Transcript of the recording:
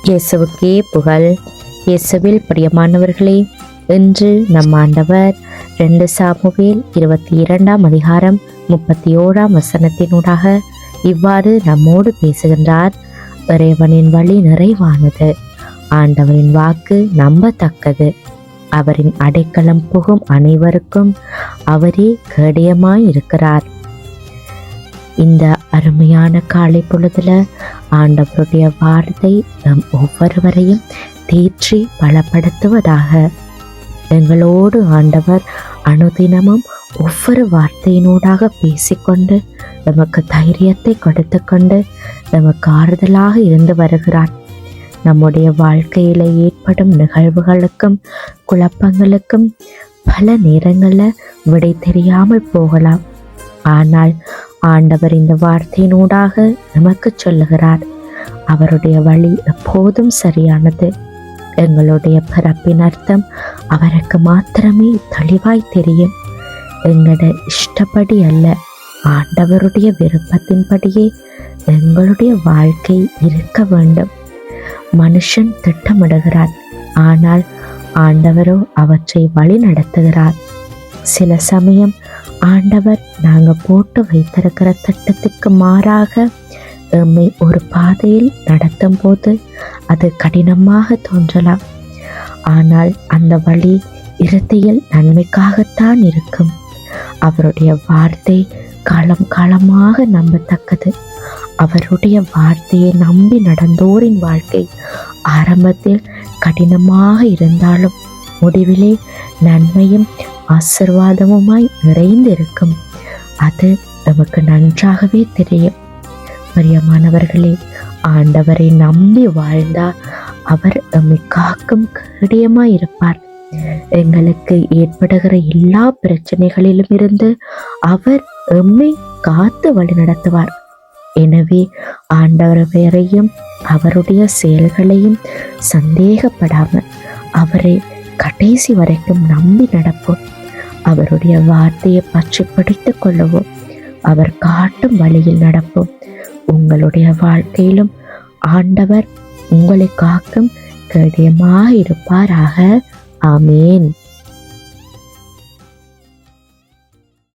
இயேசுவுக்கே புகழ். இயேசுவில் பிரியமானவர்களே, இன்று நம் ஆண்டவர் 2 சாமுவேல் 22 அதிகாரம் 31 வசனத்தினூடாக இவ்வாறு நம்மோடு பேசுகின்றார். இறைவனின் வழி நிறைவானது, ஆண்டவரின் வாக்கு நம்பத்தக்கது, அவரின் அடைக்கலம் புகும் அனைவருக்கும் அவரே கேடயமாயிருக்கிறார். இந்த அருமையான காலை பொழுதுல ஆண்டவருடைய வார்த்தை நம் ஒவ்வொருவரையும் தேற்றி பலப்படுத்துவதாக. எங்களோடு ஆண்டவர் அனுதினமும் ஒவ்வொரு வார்த்தையினூடாக பேசிக்கொண்டு நமக்கு தைரியத்தை கொடுத்து கொண்டு நமக்கு ஆறுதலாக இருந்து வருகிறார். நம்முடைய வாழ்க்கையில ஏற்படும் நிகழ்வுகளுக்கும் குழப்பங்களுக்கும் பல நேரங்களில் விடை தெரியாமல் போகலாம். ஆனால் ஆண்டவர் இந்த வார்த்தையினூடாக நமக்கு சொல்லுகிறார், அவருடைய வழி எப்போதும் சரியானது. எங்களுடைய பிறப்பின் அர்த்தம் அவருக்கு மாத்திரமே தெளிவாய் தெரியும். எங்களோட இஷ்டப்படி அல்ல, ஆண்டவருடைய விருப்பத்தின்படியே எங்களுடைய வாழ்க்கை இருக்க வேண்டும். மனுஷன் திட்டமிடுகிறார், ஆனால் ஆண்டவரோ அவற்றை வழி நடத்துகிறார். சில சமயம் ஆண்டவர் நாங்கள் போட்டு வைத்திருக்கிற திட்டத்துக்கு மாறாக எம்மை ஒரு பாதையில் நடத்தும் போது அது கடினமாக தோன்றலாம். ஆனால் அந்த வழி இறுதியில் நன்மைக்காகத்தான் இருக்கும். அவருடைய வார்த்தை காலம் காலமாக நம்பத்தக்கது. அவருடைய வார்த்தையை நம்பி நடந்தோரின் வாழ்க்கை ஆரம்பத்தில் கடினமாக இருந்தாலும் முடிவிலே நன்மையும் ஆசீர்வாதமுமாய் நிறைந்திருக்கும். அது நமக்கு நன்றாகவே தெரியும். பிரியமானவர்களே, ஆண்டவரை நம்பி வாழ்ந்தால் அவர் நம்மை காக்கும் கேடயமாய் இருப்பார். எங்களுக்கு ஏற்படுகிற எல்லா பிரச்சனைகளிலும் இருந்து அவர் எம்மை காத்து வழி நடத்துவார். எனவே ஆண்டவரையும் அவருடைய செயல்களையும் சந்தேகப்படாமல் அவரை கடைசி வரைக்கும் நம்பி நடப்போம். அவருடைய வார்த்தையை பற்றி பிடித்துக் கொள்ளவும், அவர் காட்டும் வழியில் நடப்போம். உங்களுடைய வாழ்க்கையிலும் ஆண்டவர் உங்களை காக்கும் கேடயமாக இருப்பாராக. ஆமேன்.